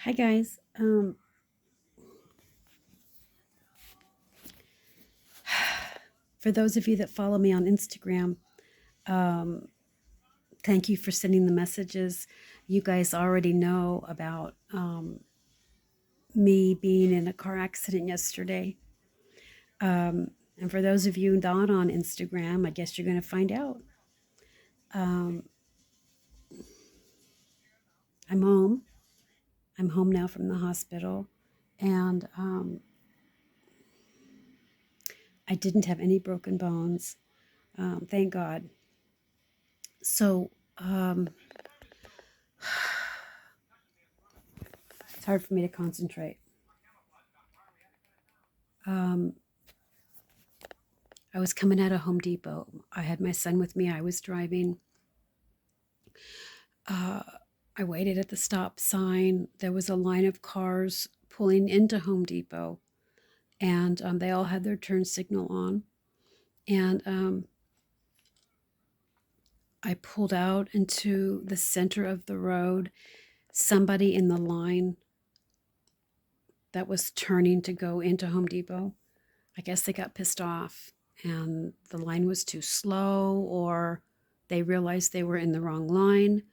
Hi guys. For those of you that follow me on Instagram, um, thank you for sending the messages. You guys already know about me being in a car accident yesterday. And for those of you not on Instagram, I guess you're going to find out. Um, I'm home. I'm home now from the hospital, and I didn't have any broken bones. Thank God. So it's hard for me to concentrate. Um, I was coming out of Home Depot. I had my son with me. I was driving. Uh, I waited at the stop sign. There was a line of cars pulling into Home Depot, and they all had their turn signal on. And I pulled out into the center of the road. Somebody in the line that was turning to go into Home Depot, I guess they got pissed off, and the line was too slow, or they realized they were in the wrong line.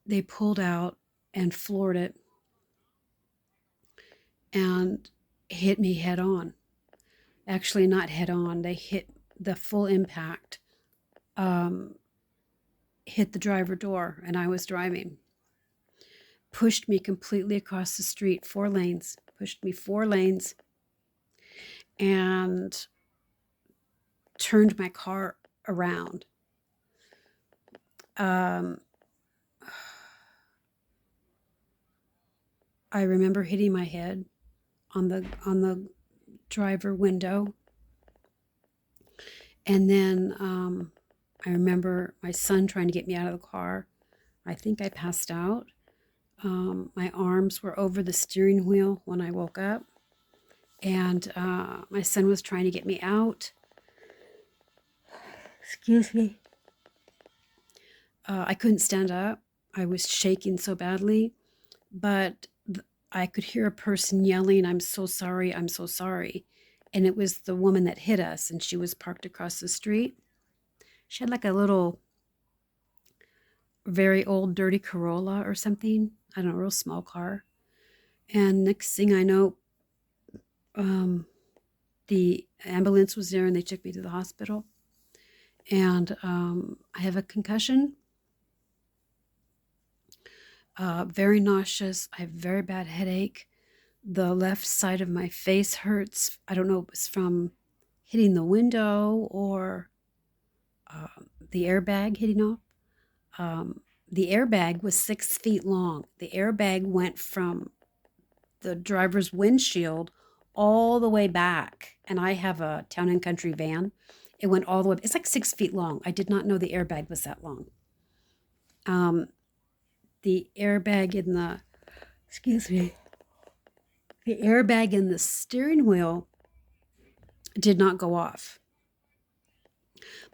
They pulled out and floored it and hit me head on. Actually, not head on, they hit the full impact, um, hit the driver door, and I was driving. Pushed me completely across the street, 4 lanes, pushed me 4 lanes, and turned my car around. Um, I remember hitting my head on the driver window, and then I remember my son trying to get me out of the car. I think I passed out. My arms were over the steering wheel when I woke up, and my son was trying to get me out. Excuse me. I couldn't stand up. I was shaking so badly, but I could hear a person yelling, "I'm so sorry, I'm so sorry." And it was the woman that hit us, and she was parked across the street. She had like a little, very old, dirty Corolla or something. I don't know, a real small car. And next thing I know, um, the ambulance was there and they took me to the hospital. And I have a concussion, very nauseous. I have very bad headache. The left side of my face hurts. I don't know if it was from hitting the window or the airbag hitting off. The airbag was 6 feet long. The airbag went from the driver's windshield all the way back. And I have a town and country van. It went all the way. It's like 6 feet long. I did not know the airbag was that long. The airbag in the, excuse me, the airbag in the steering wheel did not go off.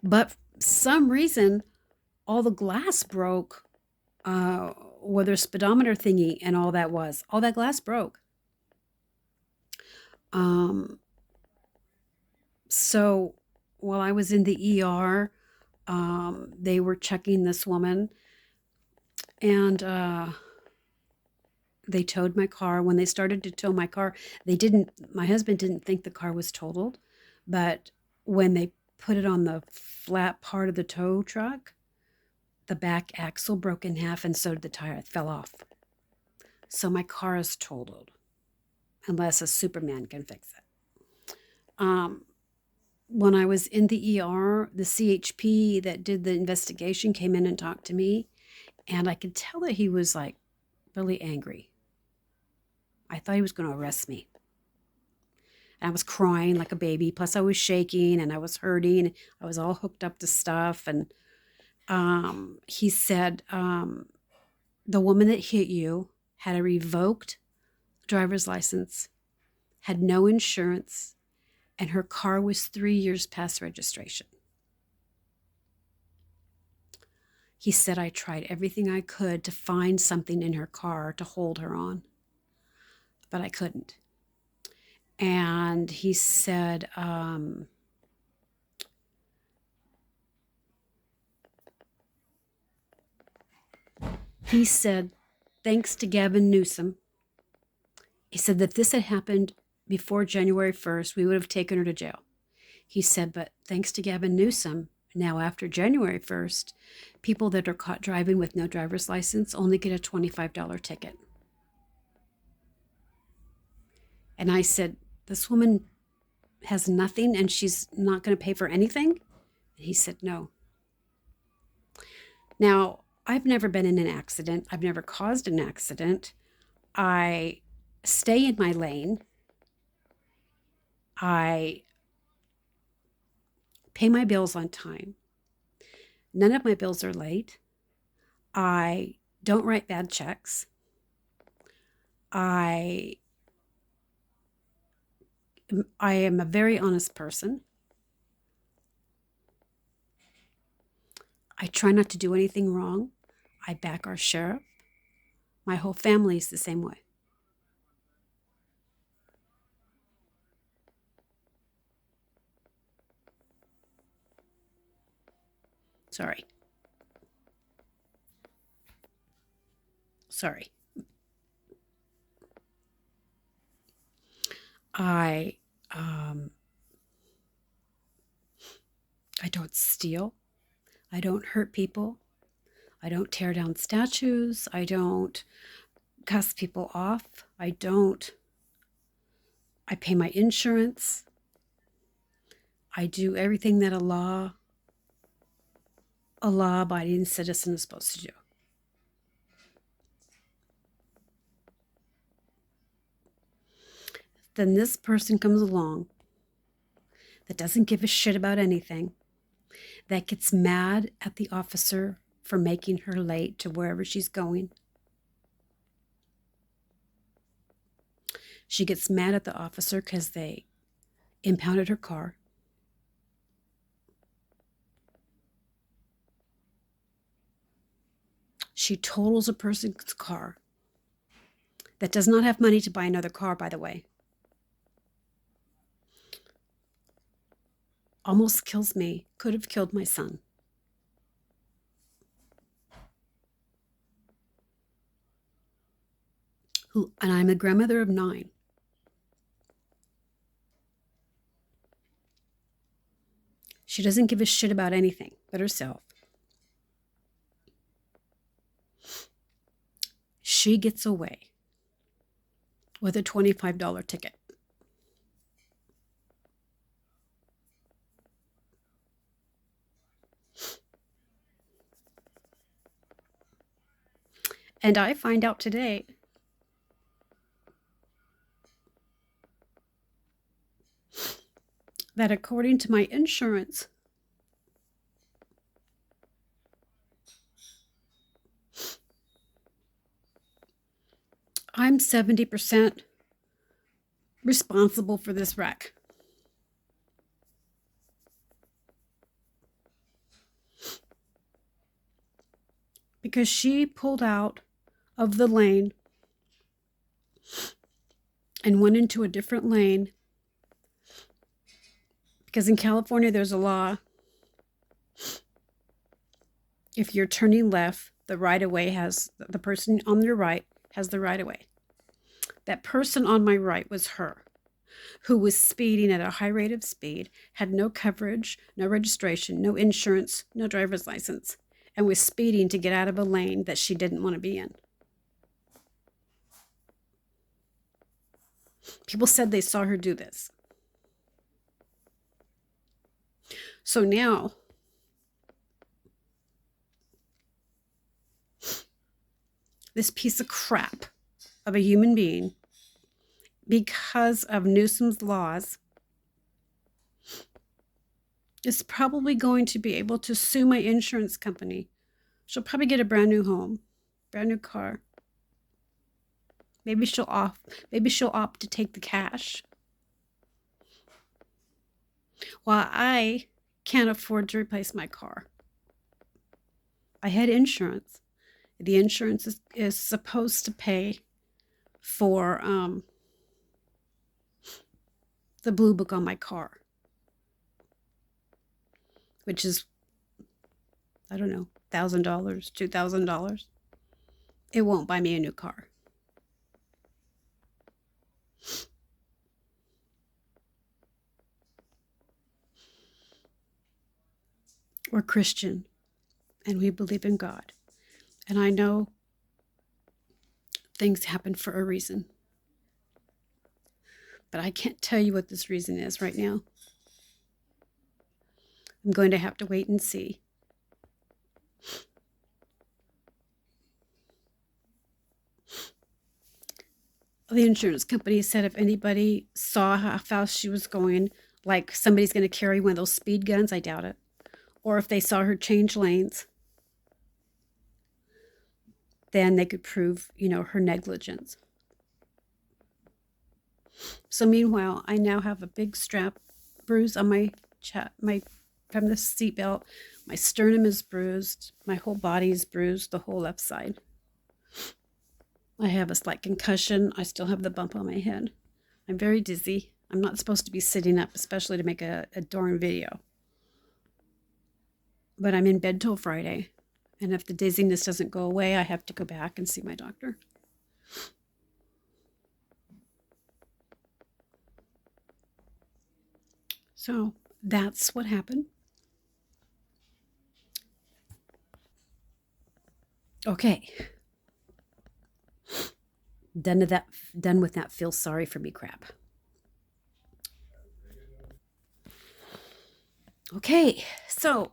But for some reason, all the glass broke, where their speedometer thingy and all that was. All that glass broke. Um, so while I was in the ER, they were checking this woman, and they towed my car. When they started to tow my car, my husband didn't think the car was totaled, but when they put it on the flat part of the tow truck, the back axle broke in half, and so did the tire. It fell off. So my car is totaled, unless a Superman can fix it. When I was in the ER, the CHP that did the investigation came in and talked to me, and I could tell that he was like really angry. I thought he was going to arrest me. And I was crying like a baby. Plus, I was shaking and I was hurting. I was all hooked up to stuff. And he said, the woman that hit you had a revoked driver's license, had no insurance, and her car was 3 years past registration. He said I tried everything I could to find something in her car to hold her on, but I couldn't. And he said, thanks to Gavin Newsom, he said that this had happened before January 1st, we would have taken her to jail. He said, but thanks to Gavin Newsom, now after January 1st, people that are caught driving with no driver's license only get a $25 ticket. And I said, this woman has nothing and she's not going to pay for anything? And he said, no. Now, I've never been in an accident. I've never caused an accident. I stay in my lane. I pay my bills on time. None of my bills are late. I don't write bad checks. I am a very honest person. I try not to do anything wrong. I back our sheriff. My whole family is the same way. Sorry. I I don't steal. I don't hurt people. I don't tear down statues. I don't cuss people off. I pay my insurance. I do everything that a law-abiding citizen is supposed to do. Then this person comes along that doesn't give a shit about anything, that gets mad at the officer for making her late to wherever she's going. She gets mad at the officer because they impounded her car. She totals a person's car that does not have money to buy another car, by the way. Almost kills me, could have killed my son. And I'm a grandmother of 9. She doesn't give a shit about anything but herself. She gets away with a $25 ticket. And I find out today that according to my insurance, I'm 70% responsible for this wreck. Because she pulled out of the lane and went into a different lane. Because in California, there's a law. If you're turning left, the person on your right has the right of way. That person on my right was her, who was speeding at a high rate of speed, had no coverage, no registration, no insurance, no driver's license, and was speeding to get out of a lane that she didn't want to be in. People said they saw her do this. So now, this piece of crap of a human being, because of Newsom's laws, is probably going to be able to sue my insurance company. She'll probably get a brand new home, brand new car. Maybe she'll opt to take the cash. While I can't afford to replace my car. I had insurance. The insurance is supposed to pay for the blue book on my car, which is, I don't know, $1,000, $2,000. It won't buy me a new car. We're Christian and we believe in God. And I know things happen for a reason. But I can't tell you what this reason is right now. I'm going to have to wait and see. The insurance company said if anybody saw how fast she was going, like somebody's going to carry one of those speed guns, I doubt it. Or if they saw her change lanes, then they could prove, her negligence. So meanwhile, I now have a big strap bruise on my from the seatbelt. My sternum is bruised. My whole body is bruised, the whole left side. I have a slight concussion. I still have the bump on my head. I'm very dizzy. I'm not supposed to be sitting up, especially to make a darn video. But I'm in bed till Friday. And if the dizziness doesn't go away, I have to go back and see my doctor. So that's what happened. Okay. Done with that feel sorry for me crap. Okay, so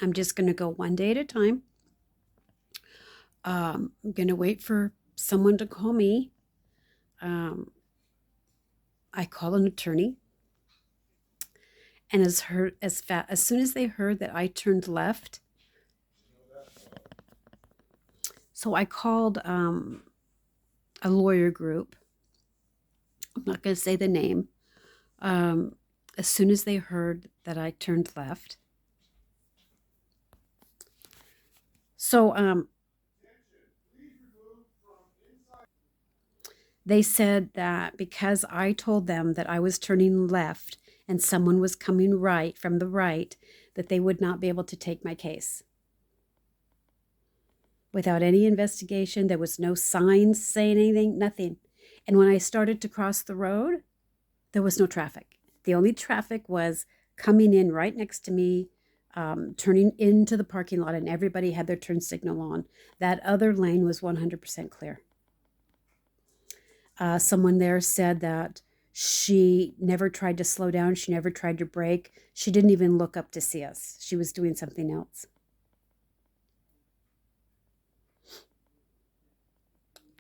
I'm just going to go one day at a time. I'm going to wait for someone to call me. I call an attorney. And as soon as they heard that I turned left, so I called a lawyer group. I'm not going to say the name. As soon as they heard that I turned left, so they said that because I told them that I was turning left and someone was coming right from the right, that they would not be able to take my case. Without any investigation, there was no signs saying anything, nothing. And when I started to cross the road, there was no traffic. The only traffic was coming in right next to me, turning into the parking lot, and everybody had their turn signal on. That other lane was 100% clear. Someone there said that she never tried to slow down. She never tried to brake. She didn't even look up to see us. She was doing something else.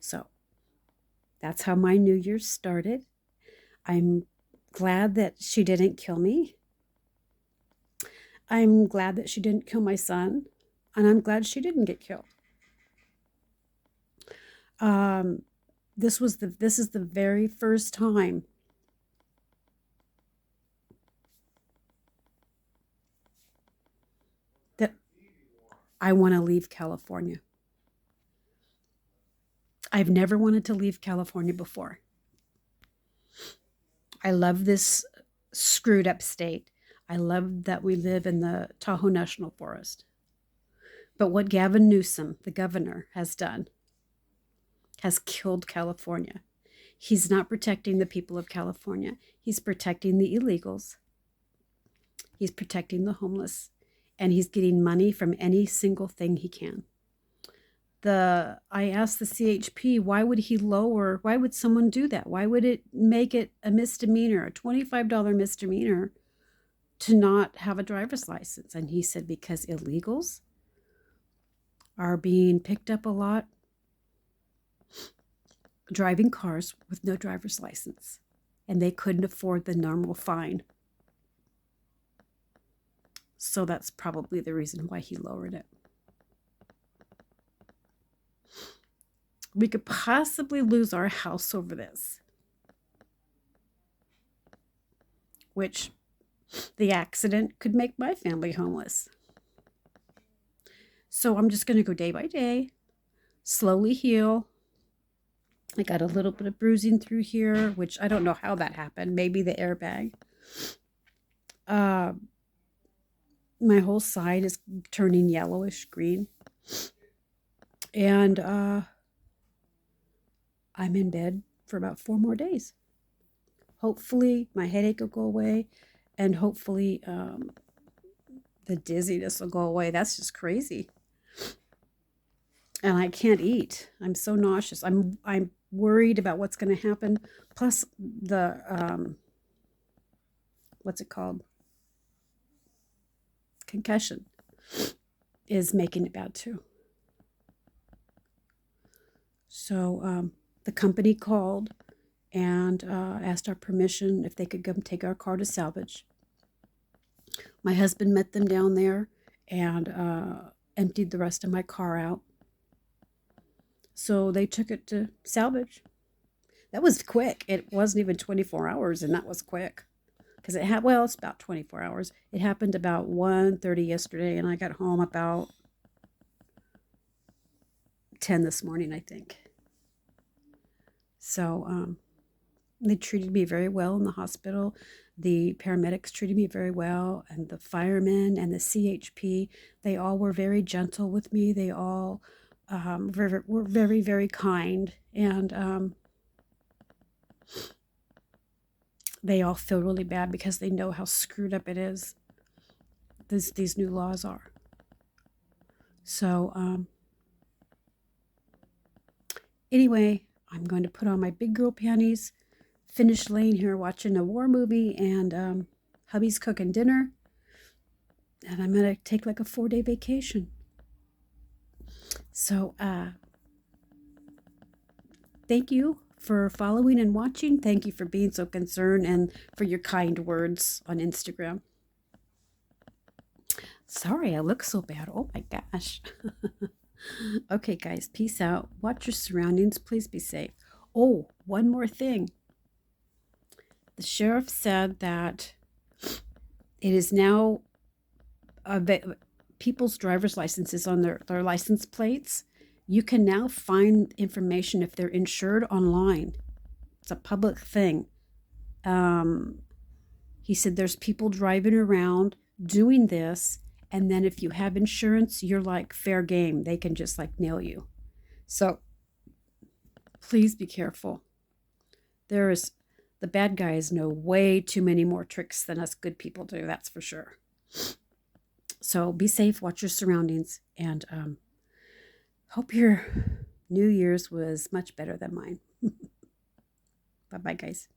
So that's how my New Year's started. I'm glad that she didn't kill me. I'm glad that she didn't kill my son. And I'm glad she didn't get killed. This is the very first time that I want to leave California. I've never wanted to leave California before. I love this screwed up state. I love that we live in the Tahoe National Forest. But what Gavin Newsom, the governor, has done has killed California. He's not protecting the people of California. He's protecting the illegals. He's protecting the homeless. And he's getting money from any single thing he can. I asked the CHP, why would someone do that? Why would it make it a misdemeanor, a $25 misdemeanor to not have a driver's license? And he said, because illegals are being picked up a lot driving cars with no driver's license, and they couldn't afford the normal fine. So that's probably the reason why he lowered it. We could possibly lose our house over this, which the accident could make my family homeless. So I'm just going to go day by day, slowly heal. I got a little bit of bruising through here, which I don't know how that happened. Maybe the airbag. Uh, my whole side is turning yellowish green. And I'm in bed for about 4 more days. Hopefully, my headache will go away, and hopefully, the dizziness will go away. That's just crazy. And I can't eat. I'm so nauseous. I'm worried about what's going to happen. Plus, the what's it called? Concussion is making it bad too. So the company called and asked our permission if they could come take our car to salvage. My husband met them down there and emptied the rest of my car out. So they took it to salvage. That was quick. It wasn't even 24 hours, and that was quick. Because it had, well, it's about 24 hours. It happened about 1:30 yesterday, and I got home about 10 this morning, I think. So they treated me very well in the hospital. The paramedics treated me very well, and the firemen and the CHP, they all were very gentle with me. They all were very, very kind, and they all feel really bad because they know how screwed up it is. These new laws are. So anyway, I'm going to put on my big girl panties, finish laying here watching a war movie, and hubby's cooking dinner, and I'm going to take like a 4-day vacation. So thank you for following and watching. Thank you for being so concerned and for your kind words on Instagram. Sorry, I look so bad. Oh my gosh. Okay, guys, peace out. Watch your surroundings. Please be safe. Oh, one more thing. The sheriff said that it is now people's driver's licenses on their license plates. You can now find information if they're insured online. It's a public thing. He said there's people driving around doing this, and then if you have insurance, you're like fair game. They can just like nail you. So please be careful. The bad guys know way too many more tricks than us good people do, that's for sure. So be safe, watch your surroundings, and hope your New Year's was much better than mine. Bye-bye, guys.